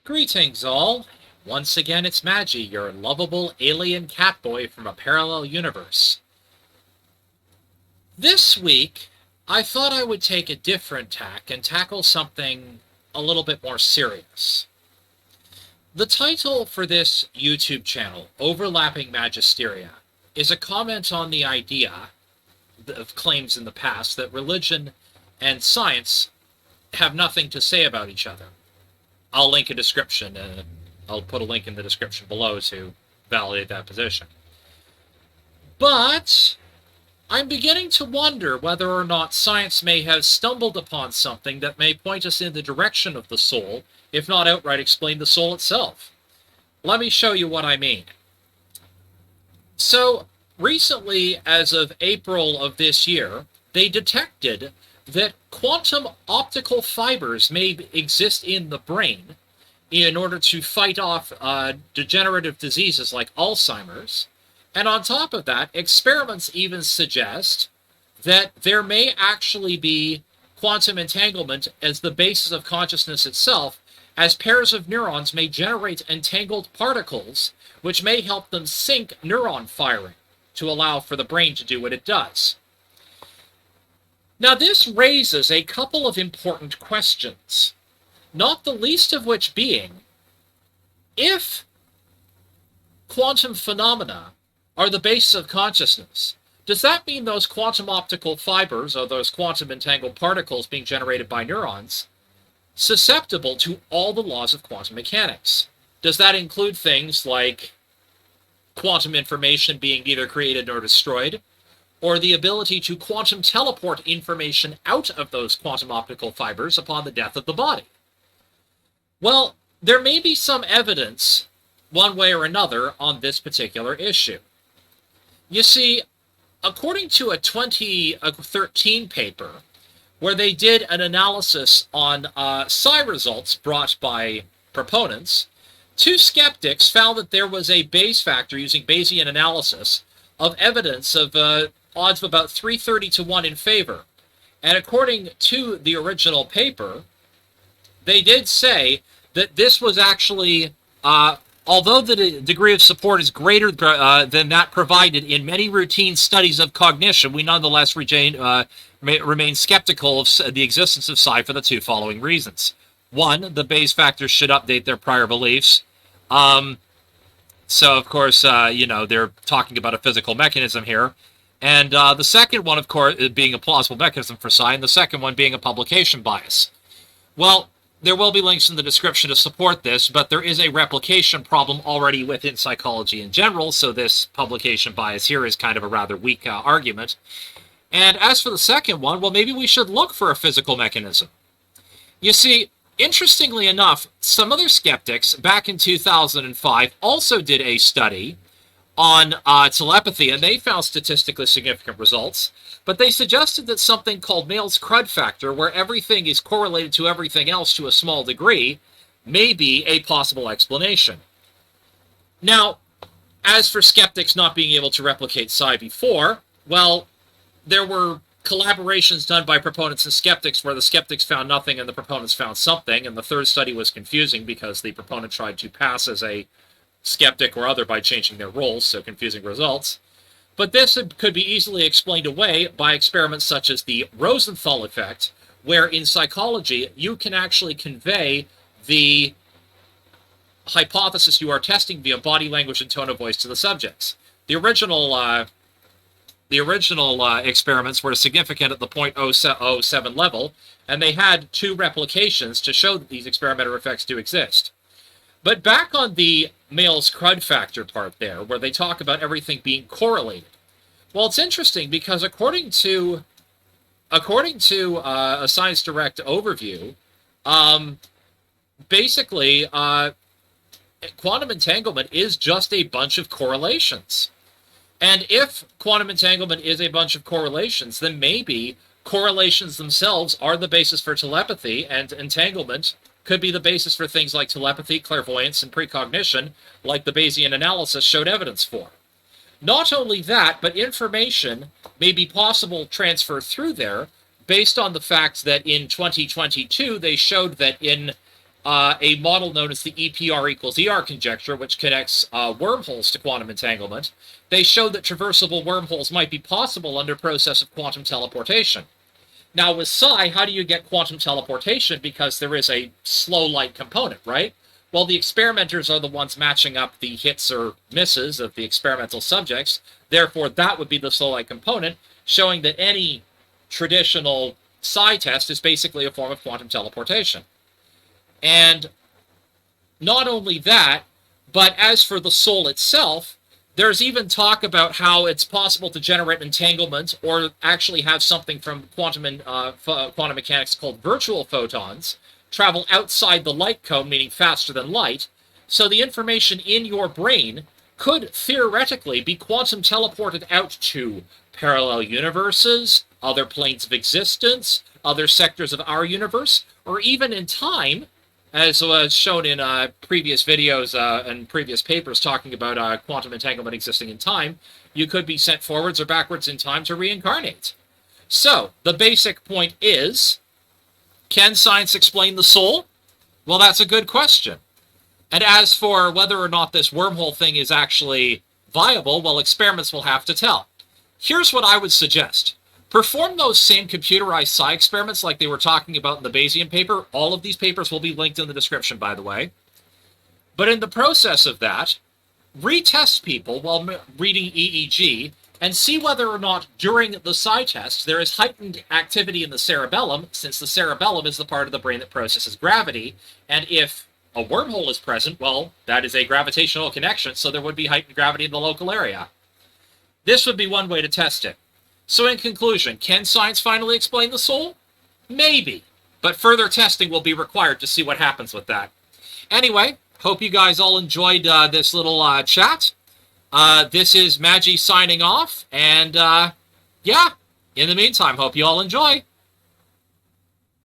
Greetings all. Once again, it's Magi, your lovable alien catboy from a parallel universe. This week, I thought I would take a different tack and tackle something a little bit more serious. The title for this YouTube channel, Overlapping Magisteria, is a comment on the idea of claims in the past that religion and science have nothing to say about each other. I'll link a description, and I'll put a link in the description below to validate that position. But I'm beginning to wonder whether or not science may have stumbled upon something that may point us in the direction of the soul, if not outright explain the soul itself. Let me show you what I mean. So, recently, as of April of this year, they detected that quantum optical fibers may exist in the brain in order to fight off degenerative diseases like Alzheimer's. And on top of that, experiments even suggest that there may actually be quantum entanglement as the basis of consciousness itself, as pairs of neurons may generate entangled particles, which may help them sync neuron firing to allow for the brain to do what it does. Now, this raises a couple of important questions, not the least of which being, if quantum phenomena are the basis of consciousness, does that mean those quantum optical fibers, or those quantum entangled particles being generated by neurons, susceptible to all the laws of quantum mechanics? Does that include things like quantum information being neither created nor destroyed, or the ability to quantum teleport information out of those quantum optical fibers upon the death of the body? Well, there may be some evidence, one way or another, on this particular issue. You see, according to a 2013 paper, where they did an analysis on psi results brought by proponents, two skeptics found that there was a Bayes factor using Bayesian analysis of evidence of odds of about 330 to 1 in favor. And according to the original paper, they did say that this was actually, although the degree of support is greater than that provided in many routine studies of cognition, we nonetheless remain skeptical of the existence of psi for the two following reasons. One, the Bayes factors should update their prior beliefs. So, of course, they're talking about a physical mechanism here. And the second one, of course, being a plausible mechanism for psi, and the second one being a publication bias. Well, there will be links in the description to support this, but there is a replication problem already within psychology in general, so this publication bias here is kind of a rather weak argument. And as for the second one, well, maybe we should look for a physical mechanism. You see, interestingly enough, some other skeptics back in 2005 also did a study on telepathy, and they found statistically significant results, but they suggested that something called Mehl's crud factor, where everything is correlated to everything else to a small degree, may be a possible explanation. Now, as for skeptics not being able to replicate psi before, well, there were collaborations done by proponents and skeptics where the skeptics found nothing and the proponents found something, and the third study was confusing because the proponent tried to pass as a skeptic or other by changing their roles, so confusing results. But this could be easily explained away by experiments such as the Rosenthal effect, where in psychology you can actually convey the hypothesis you are testing via body language and tone of voice to the subjects. The original experiments were significant at the 0.007 level, and they had two replications to show that these experimental effects do exist. But back on the Mehl's crud factor part there, where they talk about everything being correlated. Well, it's interesting because according to a Science Direct overview, basically, quantum entanglement is just a bunch of correlations. And if quantum entanglement is a bunch of correlations, then maybe correlations themselves are the basis for telepathy, and entanglement could be the basis for things like telepathy, clairvoyance, and precognition, like the Bayesian analysis showed evidence for. Not only that, but information may be possible transfer through there based on the fact that in 2022 they showed that in a model known as the EPR equals ER conjecture, which connects wormholes to quantum entanglement. They showed that traversable wormholes might be possible under process of quantum teleportation. Now, with psi, how do you get quantum teleportation? Because there is a slow light component, right? Well, the experimenters are the ones matching up the hits or misses of the experimental subjects. Therefore, that would be the slow light component, showing that any traditional psi test is basically a form of quantum teleportation. And not only that, but as for the soul itself, there's even talk about how it's possible to generate entanglement or actually have something from quantum mechanics called virtual photons travel outside the light cone, meaning faster than light. So the information in your brain could theoretically be quantum teleported out to parallel universes, other planes of existence, other sectors of our universe, or even in time, as was shown in previous videos and previous papers talking about quantum entanglement existing in time. You could be sent forwards or backwards in time to reincarnate. So, the basic point is, can science explain the soul? Well, that's a good question. And as for whether or not this wormhole thing is actually viable, well, experiments will have to tell. Here's what I would suggest. Perform those same computerized psi experiments like they were talking about in the Bayesian paper. All of these papers will be linked in the description, by the way. But in the process of that, retest people while reading EEG and see whether or not during the psi test there is heightened activity in the cerebellum, since the cerebellum is the part of the brain that processes gravity. And if a wormhole is present, well, that is a gravitational connection, so there would be heightened gravity in the local area. This would be one way to test it. So in conclusion, can science finally explain the soul? Maybe, but further testing will be required to see what happens with that. Anyway, hope you guys all enjoyed this little chat. This is Magi signing off, and yeah, in the meantime, hope you all enjoy.